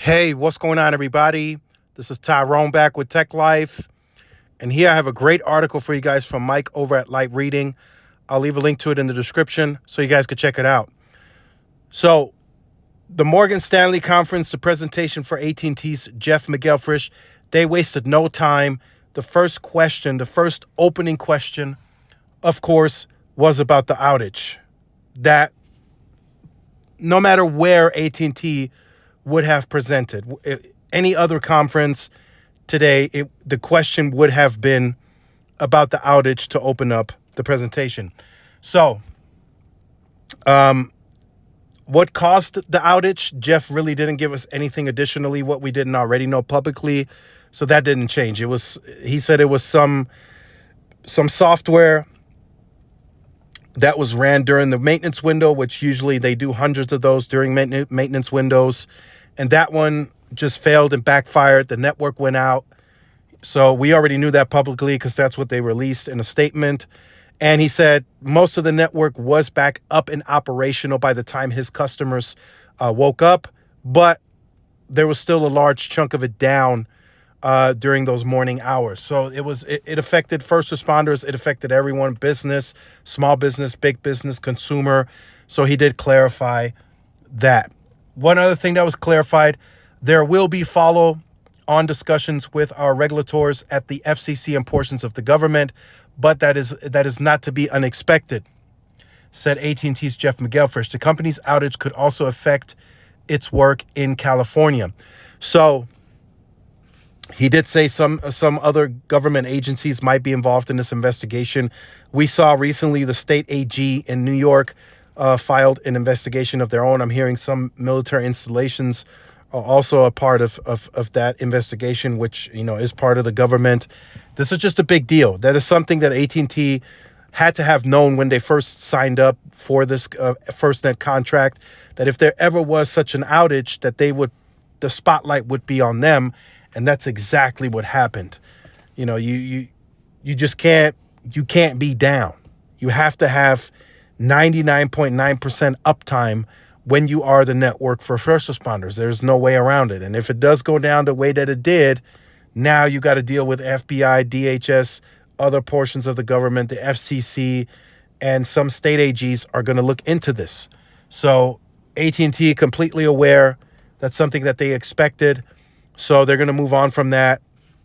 Hey, what's going on, everybody? This is Tyrone back with Tech Life. And here I have a great article for you guys from Mike over at Light Reading. I'll leave a link to it in the description so you guys can check it out. So, the Morgan Stanley conference, the presentation for AT&T's Jeff McElfresh, they wasted no time. The first opening question, of course, was about the outage. That no matter where AT&T would have presented, any other conference today, the question would have been about the outage to open up the presentation. So, what caused the outage? Jeff really didn't give us anything additionally what we didn't already know publicly, so that didn't change. He said it was some software that was ran during the maintenance window, which usually they do hundreds of those during maintenance windows, and that one just failed and backfired. The network went out. So we already knew that publicly because that's what they released in a statement. And he said most of the network was back up and operational by the time his customers woke up, but there was still a large chunk of it down during those morning hours. So it affected first responders. It affected everyone, business, small business, big business, consumer. So he did clarify that. One other thing that was clarified, there will be follow-on discussions with our regulators at the FCC and portions of the government, but that is not to be unexpected, said AT&T's Jeff McElfresh. The company's outage could also affect its work in California. So he did say some other government agencies might be involved in this investigation. We saw recently the state AG in New York filed an investigation of their own. I'm hearing some military installations are also a part of that investigation, which, is part of the government. This is just a big deal. That is something that AT&T had to have known when they first signed up for this FirstNet contract, that if there ever was such an outage, that the spotlight would be on them. And that's exactly what happened. You just can't be down. You have to have 99.9% uptime when you are the network for first responders. There's no way around it. And if it does go down the way that it did, now you got to deal with FBI, DHS, other portions of the government, the FCC, and some state AGs are going to look into this. So AT&T completely aware. That's something that they expected. So they're going to move on from that.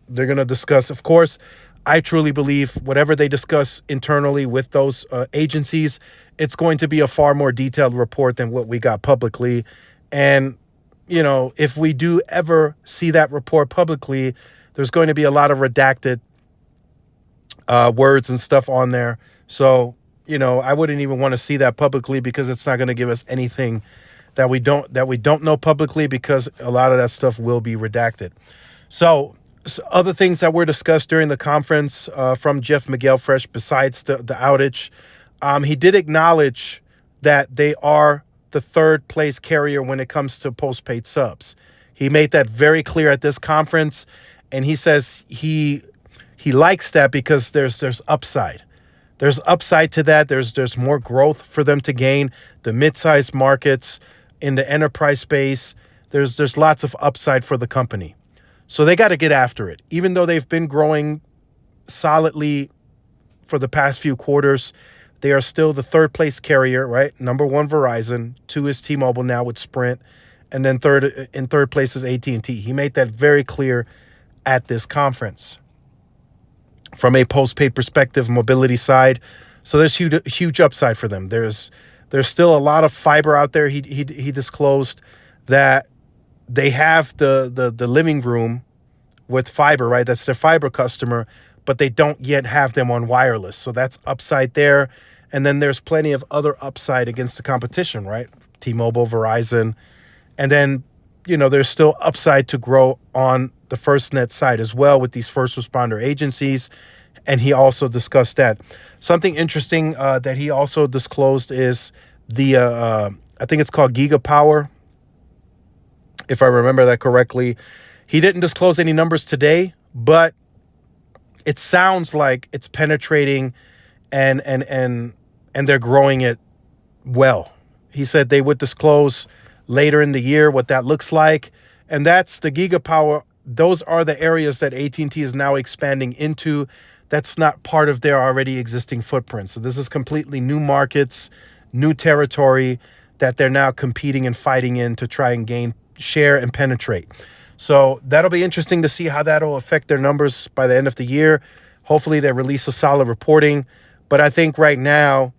They're going to discuss, of course, I truly believe whatever they discuss internally with those agencies, it's going to be a far more detailed report than what we got publicly. And, if we do ever see that report publicly, there's going to be a lot of redacted words and stuff on there. So, I wouldn't even want to see that publicly because it's not going to give us anything that we don't know publicly, because a lot of that stuff will be redacted. So other things that were discussed during the conference from Jeff McElfresh, besides the outage, he did acknowledge that they are the third place carrier when it comes to postpaid subs. He made that very clear at this conference, and he says he likes that because there's upside. There's upside to that. There's more growth for them to gain. The mid-sized markets in the enterprise space, there's lots of upside for the company. So they got to get after it. Even though they've been growing solidly for the past few quarters, they are still the third place carrier, right? Number one, Verizon. 2 is T-Mobile now with Sprint. And then in third place is AT&T. He made that very clear at this conference. From a postpaid perspective, mobility side, so there's huge upside for them. There's still a lot of fiber out there. He disclosed that they have the living room with fiber, right? That's their fiber customer, but they don't yet have them on wireless. So that's upside there. And then there's plenty of other upside against the competition, right? T-Mobile, Verizon. And then, there's still upside to grow on the FirstNet side as well with these first responder agencies. And he also discussed that. Something interesting that he also disclosed is the, I think it's called GigaPower, if I remember that correctly. He didn't disclose any numbers today, but it sounds like it's penetrating and they're growing it well. He said they would disclose later in the year what that looks like. And that's the gigapower. Those are the areas that AT&T is now expanding into. That's not part of their already existing footprint. So this is completely new markets, new territory that they're now competing and fighting in to try and gain share and penetrate. So that'll be interesting to see how that'll affect their numbers by the end of the year. Hopefully they release a solid reporting. But I think right now,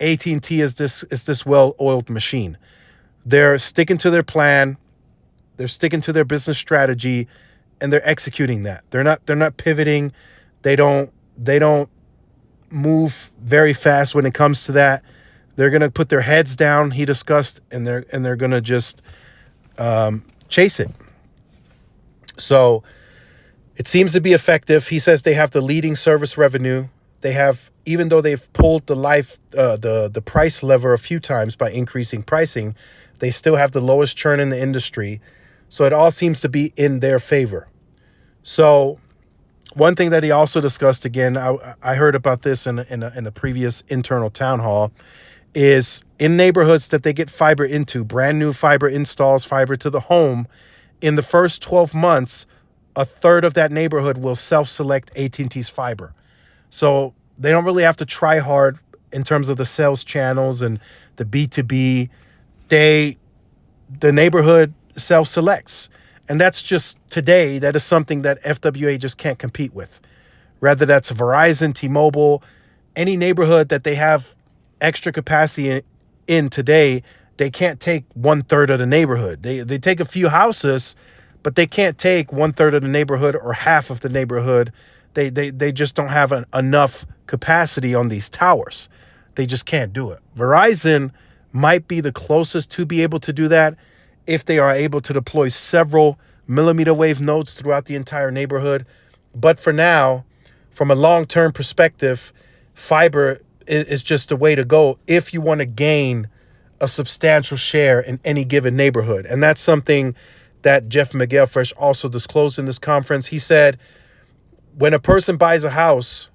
AT&T is this well-oiled machine. They're sticking to their plan. They're sticking to their business strategy, and they're executing that. They're not pivoting. They don't move very fast when it comes to that. They're gonna put their heads down, he discussed, and they're gonna just chase it. So it seems to be effective. He says they have the leading service revenue. They have, even though they've pulled the price lever a few times by increasing pricing, they still have the lowest churn in the industry. So it all seems to be in their favor. So one thing that he also discussed, again, I heard about this in a previous internal town hall, is in neighborhoods that they get fiber into, brand new fiber installs, fiber to the home, in the first 12 months, a third of that neighborhood will self-select AT&T's fiber. So they don't really have to try hard in terms of the sales channels and the B2B. The neighborhood self-selects. And that's just today, that is something that FWA just can't compete with. Rather that's Verizon, T-Mobile, any neighborhood that they have extra capacity in today, they can't take 1/3 of the neighborhood. They take a few houses, but they can't take 1/3 of the neighborhood or half of the neighborhood. They just don't have enough capacity on these towers. They just can't do it. Verizon might be the closest to be able to do that if they are able to deploy several millimeter wave nodes throughout the entire neighborhood. But for now, from a long-term perspective, fiber is just the way to go if you want to gain a substantial share in any given neighborhood. And that's something that Jeff McElfresh also disclosed in this conference. He said, when a person buys a house,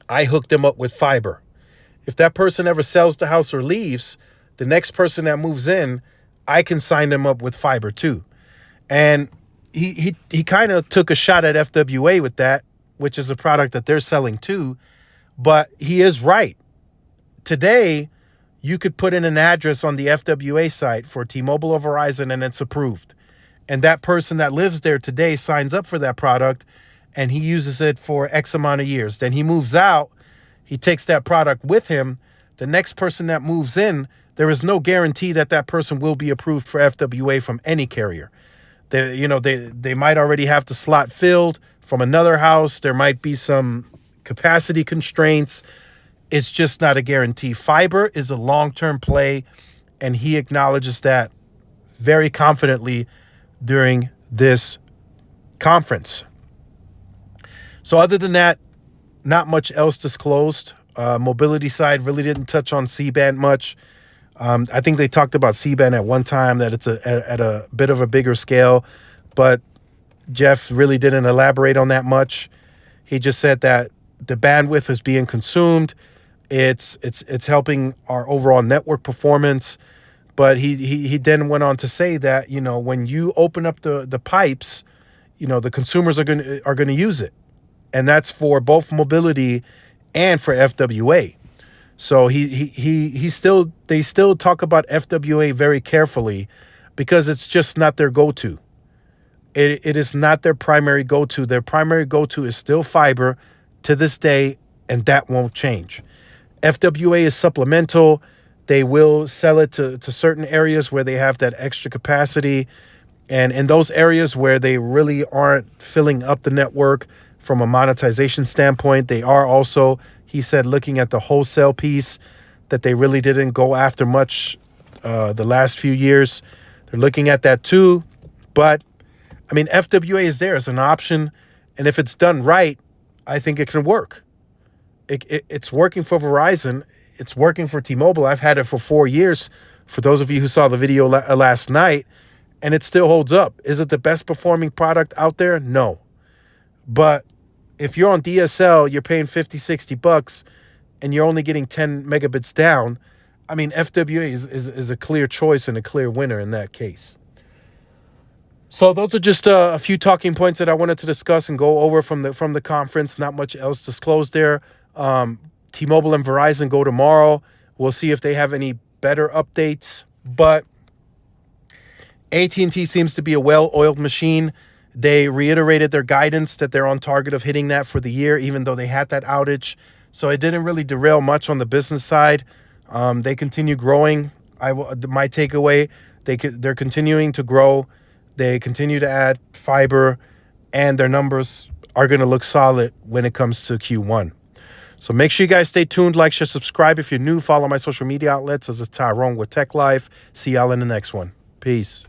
I hook them up with fiber. If that person ever sells the house or leaves, the next person that moves in, I can sign them up with fiber too. And he kind of took a shot at FWA with that, which is a product that they're selling too. But he is right. Today, you could put in an address on the FWA site for T-Mobile or Verizon and it's approved. And that person that lives there today signs up for that product and he uses it for X amount of years. Then he moves out, he takes that product with him. The next person that moves in, there is no guarantee that that person will be approved for FWA from any carrier. They might already have the slot filled from another house. There might be some capacity constraints. It's just not a guarantee. Fiber is a long-term play, and he acknowledges that very confidently during this conference. So other than that, not much else disclosed. Mobility side really didn't touch on C-band much. I think they talked about C-band at one time, that it's at a bit of a bigger scale, but Jeff really didn't elaborate on that much. He just said that the bandwidth is being consumed. It's helping our overall network performance. But he then went on to say that, when you open up the pipes, the consumers are gonna use it. And that's for both mobility and for FWA. So they still talk about FWA very carefully because it's just not their go-to. It is not their primary go-to. Their primary go-to is still fiber to this day, and that won't change. FWA is supplemental. They will sell it to certain areas where they have that extra capacity. And in those areas where they really aren't filling up the network from a monetization standpoint, they are also, he said, looking at the wholesale piece that they really didn't go after much the last few years. They're looking at that too. But, FWA is there as an option. And if it's done right, I think it can work. It's working for Verizon. It's working for T-Mobile. I've had it for 4 years, for those of you who saw the video last night, and it still holds up. Is it the best performing product out there? No. But if you're on DSL, you're paying $50-$60 and you're only getting 10 megabits down, FWA is a clear choice and a clear winner in that case. So those are just a few talking points that I wanted to discuss and go over from the conference. Not much else disclosed there. T-Mobile and Verizon go tomorrow. We'll see if they have any better updates. But AT&T seems to be a well-oiled machine. They reiterated their guidance that they're on target of hitting that for the year, even though they had that outage. So it didn't really derail much on the business side. They continue growing. My takeaway, they're continuing to grow. They continue to add fiber, and their numbers are going to look solid when it comes to Q1. So make sure you guys stay tuned, like, share, subscribe. If you're new, follow my social media outlets. This is Tyrone with Tech Life. See y'all in the next one. Peace.